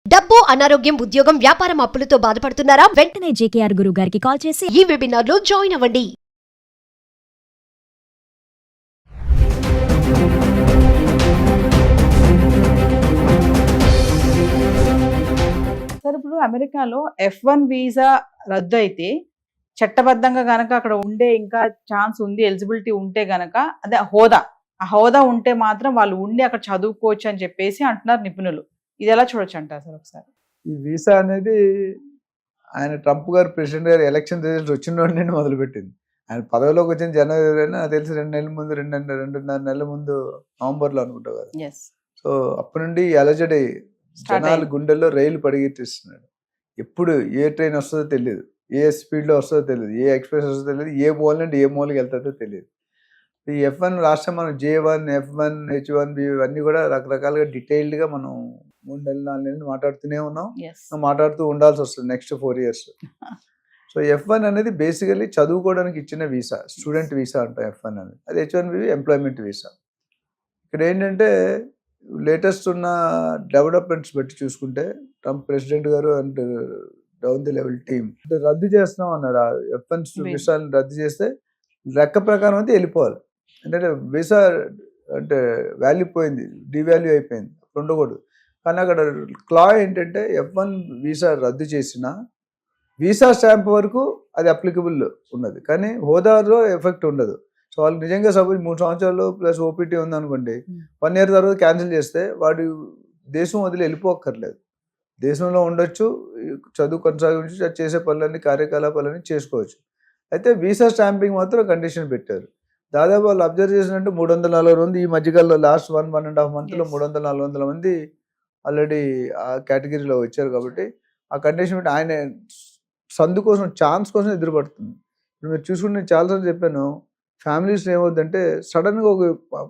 డబ్బు, అనారోగ్యం, ఉద్యోగం, వ్యాపారం అప్పులతో బాధపడుతున్నారా? వెంటనే జేకేఆర్ గురువు గారికి కాల్ చేసి ఈ వెబినార్ లో జాయిన్ అవ్వండి. సార్ ఇప్పుడు అమెరికాలో F1 వీసా రద్దు అయితే చట్టబద్ధంగా గనక అక్కడ ఉండే ఇంకా ఛాన్స్ ఉంది, ఎలిజిబిలిటీ ఉంటే గనక అదే ఆ హోదా ఉంటే మాత్రం వాళ్ళు ఉండి అక్కడ చదువుకోవచ్చు అని చెప్పేసి అంటున్నారు నిపుణులు. ఇది ఎలా చూడొచ్చు అంటారు సార్ ఒకసారి? ఈ వీసా అనేది ఆయన ట్రంప్ గారు ప్రెసిడెంట్ గారు ఎలక్షన్ రిజల్ట్స్ వచ్చిన నుండి మొదలుపెట్టింది. ఆయన పదవిలోకి వచ్చిన జనవరి నాకు తెలిసి 2 నెలల ముందు 2.5 నెలల ముందు నవంబర్లో అనుకుంటా కదా. సో అప్పటి నుండి అలజడి జనాల గుండెల్లో రైలు పరిగెత్తిస్తున్నాడు. ఎప్పుడు ఏ ట్రైన్ వస్తుందో తెలియదు, ఏ స్పీడ్లో వస్తుందో తెలియదు, ఏ ఎక్స్ప్రెస్ వస్తుందో తెలియదు, ఏ మూల నుండి ఏ మూలకి వెళ్తుందో తెలియదు. ఈ F1 లాస్ట్ టైం మనం J1, F1, H1B ఇవన్నీ కూడా రకరకాలుగా డీటెయిల్డ్గా మనం 3 నెలలు 4 నెలలు మాట్లాడుతూనే ఉన్నాం, మాట్లాడుతూ ఉండాల్సి వస్తుంది నెక్స్ట్ 4 years. సో F1 అనేది బేసికలీ చదువుకోవడానికి ఇచ్చిన వీసా, స్టూడెంట్ వీసా అంటాం F1 అనేది. అది H1B ఎంప్లాయ్మెంట్ వీసా. ఇక్కడ ఏంటంటే లేటెస్ట్ ఉన్న డెవలప్మెంట్స్ బట్టి చూసుకుంటే ట్రంప్ ప్రెసిడెంట్ గారు and down the level team రద్దు చేస్తున్నాం అన్నారు. F1 వీసాలను రద్దు చేస్తే లెక్క ప్రకారం అయితే వెళ్ళిపోవాలి. ఎందుకంటే వీసా అంటే వాల్యూ పోయింది, డివాల్యూ అయిపోయింది, ఉండకూడదు. కానీ అక్కడ క్లా ఏంటంటే F1 వీసా రద్దు చేసిన వీసా స్టాంప్ వరకు అది అప్లికబుల్ ఉన్నది, కానీ హోదాలో ఎఫెక్ట్ ఉండదు. సో వాళ్ళు నిజంగా సపోజ్ 3 సంవత్సరాలు ప్లస్ OPT ఉందనుకోండి, 1 year తర్వాత క్యాన్సిల్ చేస్తే వాడు దేశం వదిలి వెళ్ళిపోక్కర్లేదు, దేశంలో ఉండొచ్చు, చదువు కొనసాగించు, చేసే పనులన్నీ కార్యకలాపాలన్నీ చేసుకోవచ్చు. అయితే వీసా స్టాంపింగ్ మాత్రం కండిషన్ పెట్టారు. దాదాపు వాళ్ళు అబ్జర్వ్ చేసినట్టు 340 మంది ఈ మధ్యకాలంలో లాస్ట్ 1.5 monthలో 300-400 మంది ఆల్రెడీ ఆ కేటగిరీలో వచ్చారు. కాబట్టి ఆ కండిషన్ పెట్టి ఆయన సందు కోసం, ఛాన్స్ కోసం ఎదురుపడుతుంది. ఇప్పుడు మీరు చూసుకుంటే నేను చాలాసార్లు చెప్పాను, ఫ్యామిలీస్లో ఏమవుతుందంటే సడన్గా ఒక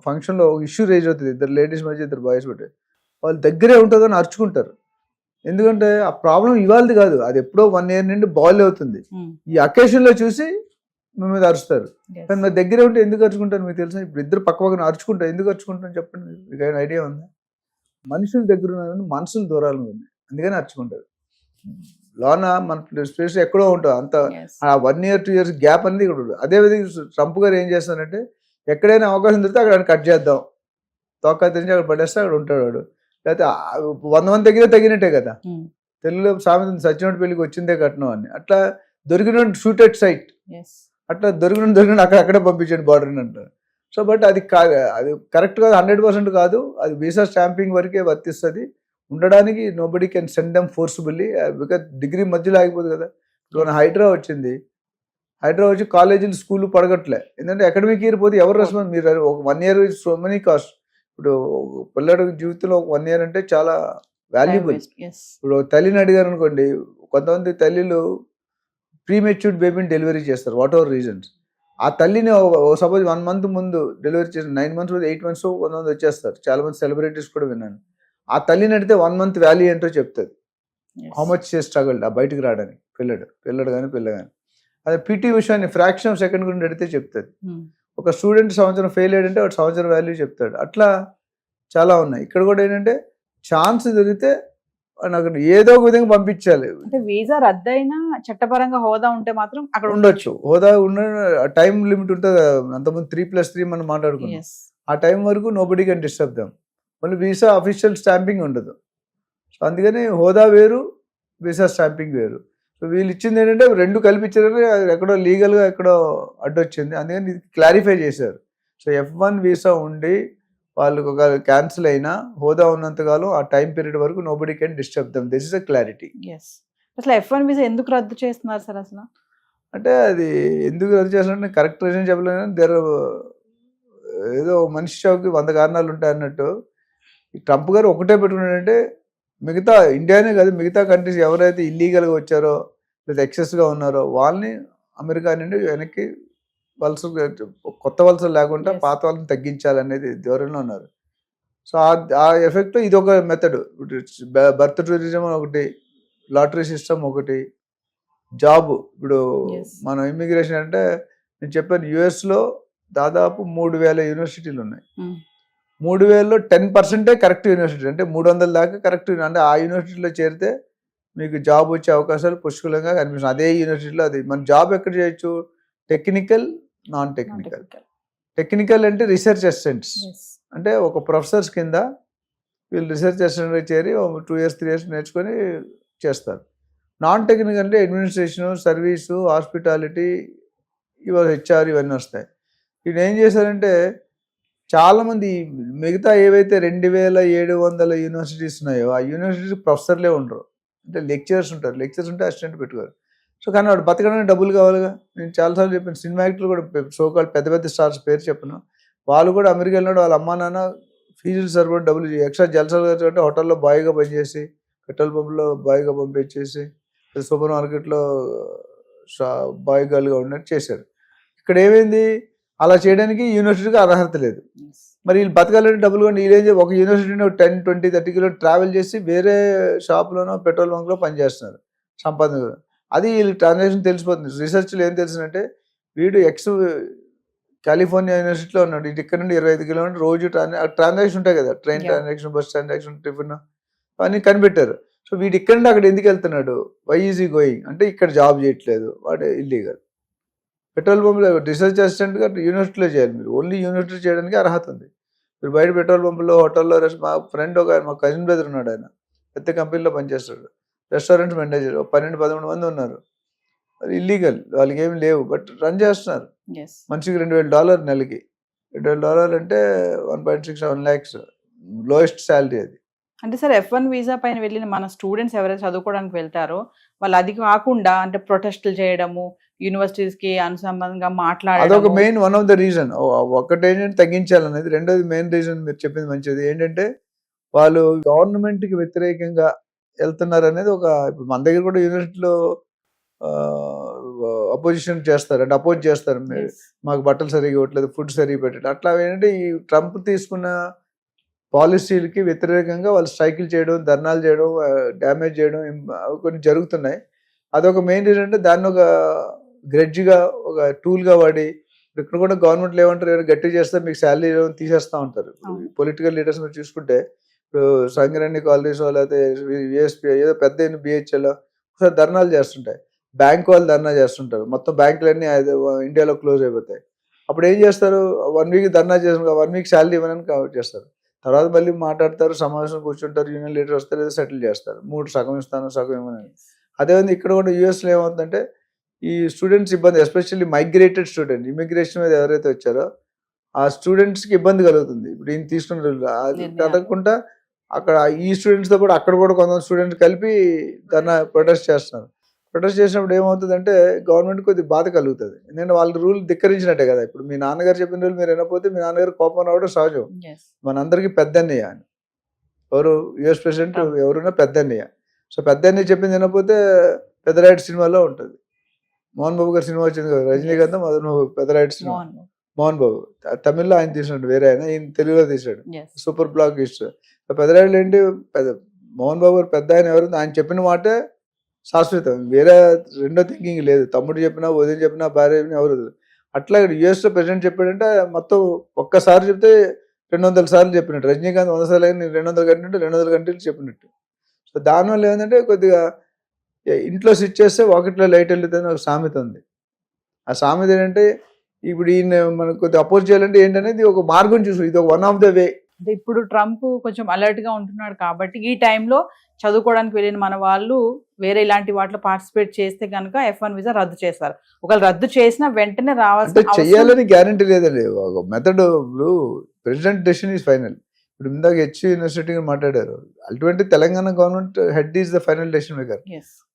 ఫంక్షన్లో ఒక ఇష్యూ రేజ్ అవుతుంది, 2 లేడీస్ మధ్య 2 boys పెట్టి వాళ్ళు దగ్గరే ఉంటుందని అరుచుకుంటారు. ఎందుకంటే ఆ ప్రాబ్లం ఇవాళది కాదు, అది ఎప్పుడో 1 year నుండి బాయిల్ అవుతుంది. ఈ అకేషన్లో చూసి మీ మీద అరుస్తారు. కానీ మీ దగ్గరే ఉంటే ఎందుకు అరుచుకుంటారు మీకు తెలుసా? ఇప్పుడు ఇద్దరు పక్క పక్కన అరుచుకుంటారు, ఎందుకు అరుచుకుంటారు చెప్పండి, మీకు ఏమైనా ఐడియా ఉందా? మనుషుల దగ్గర ఉన్న మనసులు దూరాలు ఉన్నాయి, అందుకని అరుచుకుంటారు. లోన మన స్పేస్ ఎక్కడో ఉంటుంది, అంత ఆ 1 year 2 years గ్యాప్ అనేది ఇక్కడ ఉంటుంది. అదేవిధంగా ట్రంప్ గారు ఏం చేస్తారంటే ఎక్కడైనా అవకాశం దొరికితే అక్కడ కట్ చేద్దాం, తోక తెరిచి అక్కడ పడేస్తే అక్కడ ఉంటాడు వాడు. లేకపోతే 100 మంది దగ్గరే తగినట్టే కదా, తెలుగులో సామెత సచ్చినోడి పెళ్లికి వచ్చిందే కట్నం అని. అట్లా దొరికిన షూట్ ఎట్ సైట్, అట్లా దొరికిన అక్కడే పంపించండి బార్డర్ అంటారు. సో బట్ అది అది కరెక్ట్ కాదు, 100% కాదు. అది వీసా స్టాంపింగ్ వరకే వర్తిస్తుంది. ఉండడానికి nobody can send them forcefully, because degree మధ్యలో ఆగిపోదు కదా. ఇప్పుడు హైడ్రా వచ్చింది, హైడ్రా వచ్చి కాలేజీలు స్కూళ్ళు పడగట్లే, ఎందుకంటే అకాడమిక్ ఇయర్ పోతే ఎవరు రెస్పాన్స్? మీరు ఒక 1 year సో మెనీ కాస్ట్. ఇప్పుడు పిల్లడి జీవితంలో 1 year అంటే చాలా వాల్యుబుల్. ఇప్పుడు తల్లిని అడిగారు అనుకోండి, కొంతమంది తల్లిలు ప్రీమెచ్యూర్డ్ బేబీని డెలివరీ చేస్తారు, వాట్ ఎవర్ రీజన్స్. ఆ తల్లిని సపోజ్ 1 month ముందు డెలివరీ చేసిన 9 months 8 months కొంతమంది వచ్చేస్తారు. చాలా మంది సెలబ్రిటీస్ కూడా విన్నాను. ఆ తల్లిని అడిగితే 1 month వాల్యూ ఏంటో చెప్తుంది, హౌ మచ్ స్ట్రగుల్ ఆ బయటకు రావడానికి పిల్లడు కానీ పిల్ల కానీ. అదే PT విషయాన్ని ఫ్రాక్షన్ ఆఫ్ సెకండ్ గురించి అడిగితే చెప్తుంది. ఒక స్టూడెంట్ సంవత్సరం ఫెయిల్ అయ్యాడంటే వాడు సంవత్సరం వాల్యూ చెప్తాడు. అట్లా చాలా ఉన్నాయి. ఇక్కడ కూడా ఏంటంటే ఛాన్స్ దొరికితే నాకు ఏదో ఒక విధంగా పంపించాలి. అంటే వీసా రద్దయినా చట్టపరంగా హోదా ఉంటే మాత్రం అక్కడ ఉండొచ్చు. హోదా ఉన్న టైం లిమిట్ ఉంటుంది. అంతకుముందు 3+3 మనం మాట్లాడుకున్నాం. ఆ టైం వరకు నోబడీ కెన్ డిస్టర్బ్ దెమ్. మళ్ళీ వీసా అఫీషియల్ స్టాంపింగ్ ఉండదు. సో అందుకని హోదా వేరు, వీసా స్టాంపింగ్ వేరు. సో వీళ్ళు ఇచ్చింది ఏంటంటే 2 కలిపి ఇచ్చారని ఎక్కడో లీగల్గా ఎక్కడో అడ్డొచ్చింది, అందుకని ఇది క్లారిఫై చేశారు. సో F1 వీసా ఉండి వాళ్ళకు ఒక క్యాన్సిల్ అయినా హోదా ఉన్నంతకాలం ఆ టైం పీరియడ్ వరకు nobody can disturb them. This is a clarity. అసలు F1 వీసా ఎందుకు రద్దు చేస్తున్నారు సార్? అసలు అంటే అది ఎందుకు రద్దు చేస్తున్నట్టు కరెక్ట్ రీజన్ చెప్పలేదు. ఏదో మనిషి చావుకి 100 కారణాలు ఉంటాయి అన్నట్టు ట్రంప్ గారు ఒకటే పెట్టుకున్నాడంటే, మిగతా ఇండియానే కాదు మిగతా కంట్రీస్ ఎవరైతే ఇల్లీగల్గా వచ్చారో లేదా ఎక్సెస్గా ఉన్నారో వాళ్ళని అమెరికా నుండి వెనక్కి కొత్త వలసలు లేకుండా పాత వాళ్ళని తగ్గించాలనేది ధోరణిలో ఉన్నారు. సో ఆ ఎఫెక్ట్ ఇది ఒక మెథడ్. బర్త్ టూరిజం ఒకటి, లాటరీ సిస్టమ్ ఒకటి, జాబ్. ఇప్పుడు మనం ఇమ్మిగ్రేషన్ అంటే నేను చెప్పాను, US లో దాదాపు 3000 యూనివర్సిటీలు ఉన్నాయి. 3000లో 10% కరెక్ట్ యూనివర్సిటీ, అంటే 300 దాకా కరెక్ట్, అంటే ఆ యూనివర్సిటీలో చేరితే మీకు జాబ్ వచ్చే అవకాశాలు పుష్కలంగా కనిపిస్తుంది. అదే యూనివర్సిటీలో అది మన జాబ్ ఎక్కడ చేయొచ్చు, టెక్నికల్, నాన్ టెక్నికల్. టెక్నికల్ అంటే రీసెర్చ్ అసిస్టెంట్స్, అంటే ఒక ప్రొఫెసర్స్ కింద వీళ్ళు రీసెర్చ్ అసిస్టెంట్గా చేరి 2 years 3 years నేర్చుకొని చేస్తారు. నాన్ టెక్నికల్ అంటే అడ్మినిస్ట్రేషను, సర్వీసు, హాస్పిటాలిటీ, హెచ్ఆర్ ఇవన్నీ వస్తాయి. వీళ్ళు ఏం చేశారంటే చాలామంది మిగతా ఏవైతే 2700 యూనివర్సిటీస్ ఉన్నాయో ఆ యూనివర్సిటీ ప్రొఫెసర్లే ఉండరు, అంటే లెక్చరర్స్ ఉంటారు. లెక్చరర్స్ ఉంటే అసిస్టెంట్ పెట్టుకోరు. సో కానీ వాడు బతకడానికి డబ్బులు కావాలిగా. నేను చాలాసార్లు చెప్పాను, సినిమా యాక్టర్లు కూడా సోకాల్ పెద్ద పెద్ద స్టార్స్ పేరు చెప్పను, వాళ్ళు కూడా అమెరికా వెళ్ళినాడు, వాళ్ళ అమ్మా నాన్న ఫీజులు సరిపడి డబ్బులు ఎక్స్ట్రా జలసాలు అంటే హోటల్లో బాయ్గా పనిచేసి, పెట్రోల్ పంపులో బాయ్గా పంపించేసి, సూపర్ మార్కెట్లో బాయ్ గర్ల్గా ఉన్నట్టు చేశారు. ఇక్కడ ఏమైంది, అలా చేయడానికి యూనివర్సిటీకి అర్హత లేదు. మరి వీళ్ళు బతకాలంటే డబ్బులు కూడా వీళ్ళేం ఒక యూనివర్సిటీని 10, 20, 30 కిలోమీటర్ ట్రావెల్ చేసి వేరే షాప్లోనో పెట్రోల్ బంక్లో పనిచేస్తున్నారు సంపాదన. అది వీళ్ళు ట్రాన్సాక్షన్ తెలిసిపోతుంది. రీసెర్చ్లో ఏం తెలిసిందంటే వీడు కాలిఫోర్నియా యూనివర్సిటీలో ఉన్నాడు, ఇటు ఇక్కడ నుండి 25 కిలోమీటర్ రోజు ట్రాన్సాక్షన్ ఉంటాయి కదా, train transaction, bus transaction, tiffin అవన్నీ కనిపెట్టారు. సో వీడు ఇక్కడ నుండి అక్కడ ఎందుకు వెళ్తున్నాడు, వై ఈజ్ ఈ గోయింగ్ అంటే ఇక్కడ జాబ్ చేయట్లేదు, వాడు ఇల్లీగల్. పెట్రోల్ పంపులో రీసెర్చ్ అసిస్టెంట్గా యూనివర్సిటీలో చేయాలి మీరు, ఓన్లీ యూనివర్సిటీ చేయడానికి అర్హత ఉంది. మీరు బయట పెట్రోల్ పంపులో, హోటల్లో, మా ఫ్రెండ్ మా కజిన్ బ్రదర్ ఉన్నాడు, ఆయన పెద్ద కంపెనీలో పనిచేస్తాడు, రెస్టారెంట్ మేనేజర్, 12-13 మంది ఉన్నారు. అది ఇల్లీగల్, వాళ్ళకి ఏమి లేవు, బట్ రన్ చేస్తున్నారు. మనిషికి $2,000 నెలకి. $2,000 అంటే 1.67 lakhs లోయెస్ట్ శాలరీ అది. అంటే సార్ F1 వీసా పైన వెళ్ళిన మన స్టూడెంట్స్ ఎవరైతే చదువుకోవడానికి వెళ్తారో వాళ్ళు అది కాకుండా అంటే ప్రొటెస్టులు చేయడము, యూనివర్సిటీస్ కి అనుసంధానంగా మాట్లాడడం, అదొక main one of the reason. ఒకటి ఏంటంటే తగ్గించాలనేది, రెండోది మెయిన్ రీజన్ మీరు చెప్పింది మంచిది ఏంటంటే వాళ్ళు గవర్నమెంట్ కి వ్యతిరేకంగా వెళ్తున్నారు అనేది ఒక. ఇప్పుడు మన దగ్గర కూడా యూనివర్సిటీలో అపోజిషన్ చేస్తారు, అంటే అపోజ్ చేస్తారు, మాకు బట్టలు సరిగా ఇవ్వట్లేదు, ఫుడ్ సరిగా పెట్టలేదు. అట్లా ఏంటంటే ఈ ట్రంప్ తీసుకున్న పాలసీలకి వ్యతిరేకంగా వాళ్ళు స్ట్రైకులు చేయడం, ధర్నాలు చేయడం, డ్యామేజ్ చేయడం కొన్ని జరుగుతున్నాయి. అదొక మెయిన్ రీజన్. అంటే దాన్ని ఒక గ్రెడ్జ్గా, ఒక టూల్గా వాడి, ఇక్కడ కూడా గవర్నమెంట్లు ఏమంటారు, ఏమైనా గట్టిగా చేస్తే మీకు శాలరీ తీసేస్తూ ఉంటారు. పొలిటికల్ లీడర్స్ మీరు చూసుకుంటే ఇప్పుడు సంగరేణి కాలనీస్, లేకపోతే యూఎస్పీ, ఏదో పెద్ద బిహెచ్ఎల్ ఒకసారి ధర్నాలు చేస్తుంటాయి, బ్యాంక్ వాళ్ళు ధర్నా చేస్తుంటారు, మొత్తం బ్యాంకులన్నీ ఇండియాలో క్లోజ్ అయిపోతాయి. అప్పుడు ఏం చేస్తారు, 1 week ధర్నా చేసిన 1 week శాలరీ ఇవ్వనని కవర్ చేస్తారు. తర్వాత మళ్ళీ మాట్లాడతారు, సమావేశం కూర్చుంటారు, యూనియన్ లీడర్ వస్తే లేదా సెటిల్ చేస్తారు, 3 సగం ఇస్తాను, సగం ఇవ్వనని. అదేవిధంగా ఇక్కడ కూడా యూఎస్లో ఏమవుతుందంటే ఈ స్టూడెంట్స్ ఇబ్బంది, ఎస్పెషల్లీ మైగ్రేటెడ్ స్టూడెంట్, ఇమిగ్రేషన్ మీద ఎవరైతే వచ్చారో ఆ స్టూడెంట్స్కి ఇబ్బంది కలుగుతుంది. ఇప్పుడు ఈయన తీసుకున్న అది కలగకుండా అక్కడ ఈ స్టూడెంట్స్తో పాటు అక్కడ కూడా కొంతమంది స్టూడెంట్స్ కలిపి దాన్ని ప్రొటెస్ట్ చేస్తున్నారు. ప్రొటెస్ట్ చేసినప్పుడు ఏమవుతుందంటే గవర్నమెంట్ కొద్దిగా బాధ కలుగుతుంది, ఎందుకంటే వాళ్ళ రూల్ ధిక్కరించినట్టే కదా. ఇప్పుడు మీ నాన్నగారు చెప్పిన రూల్ మీరు వినకపోతే మీ నాన్నగారు కోపం రావడం సహజం. మనందరికీ పెద్దన్నయ్య అని, ఎవరు యుఎస్ ప్రెసిడెంట్ ఎవరున్నా పెద్దన్నయ్య. సో పెద్దన్నయ్య చెప్పింది వినకపోతే పెద్దరాయుడు సినిమాలో ఉంటుంది, మోహన్ బాబు గారి సినిమా వచ్చింది కదా, రజనీకాంత్ పెద్దరాయుడు సినిమా, మోహన్ బాబు తమిళ్లో ఆయన తీసినాడు, వేరే ఆయన, ఈయన తెలుగులో తీసాడు, సూపర్ బ్లాక్ ఇష్టం. పెద్దరాయుడు ఏంటి, మోహన్ బాబు గారు పెద్ద ఆయన ఎవరు, ఆయన చెప్పిన మాటే శాశ్వతం, వేరే రెండో థింకింగ్ లేదు. తమ్ముడు చెప్పినా, వదిన చెప్పినా, భార్య చెప్పినా ఎవరు. అట్లా యుఎస్లో ప్రెసిడెంట్ చెప్పాడంటే మొత్తం ఒక్కసారి చెప్తే 200 సార్లు చెప్పినట్టు, రజనీకాంత్ 100 సార్లు అయినా 200 గంటలు 200 గంటలు చెప్పినట్టు. సో దానివల్ల ఏంటంటే కొద్దిగా ఇంట్లో స్విచ్ చేస్తే వాకిట్లో లైట్ వెళ్తుంది ఒక సామెత ఉంది. ఆ సామెత ఏంటంటే ఇప్పుడు ఈయన మనకు కొద్దిగా అపోజ్ చేయాలంటే ఏంటనేది ఒక మార్గం చూసు, ఇది ఒక వన్ ఆఫ్ ద వే. అంటే ఇప్పుడు ట్రంప్ కొంచెం అలర్ట్ గా ఉంటున్నాడు కాబట్టి ఈ టైంలో చదువుకోవడానికి వెళ్ళిన మన వాళ్ళు వేరే ఇలాంటి వాటిలో పార్టిసిపేట్ చేస్తే కనుక F1 వీసా రద్దు చేస్తారు. ఒకవేళ రద్దు చేసినా వెంటనే రావాల్సిన చెయ్యాలని గ్యారంటీ లేదండి. ఒక మెథడ్, ఇప్పుడు ప్రెసిడెంట్ డెసిషన్ ఈజ్ ఫైనల్. ఇప్పుడు ఇందాక యూనివర్సిటీ మాట్లాడారు, ultimately Telangana government head is the final decision maker.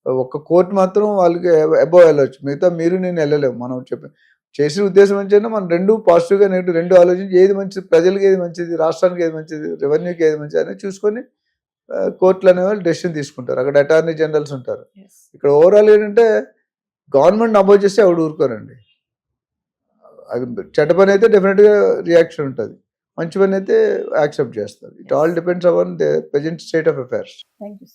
ఒక కోర్టు మాత్రం వాళ్ళకి అబోవ్ వెళ్ళొచ్చు, మిగతా మీరు నేను వెళ్ళలేము. మనం చేసే ఉద్దేశం ఏంటంటే మనం రెండు పాజిటివ్గా నెగిటివ్ రెండు ఆలోచించి ఏది మంచిది, ప్రజలకు ఏది మంచిది, రాష్ట్రానికి ఏది మంచిది, రెవెన్యూకి ఏది మంచిది అనేది చూసుకొని కోర్టులు అనేవాళ్ళు డెసిషన్ తీసుకుంటారు. అక్కడ అటార్నీ జనరల్స్ ఉంటారు. ఇక్కడ ఓవరాల్ ఏంటంటే గవర్నమెంట్ అపోజ్ చేస్తే ఆవిడ ఊరుకోరండి. అది చెడ్డ పని అయితే డెఫినెట్గా రియాక్షన్ ఉంటుంది, మంచి పని అయితే యాక్సెప్ట్ చేస్తారు. It all depends on the present state of affairs. Thank you.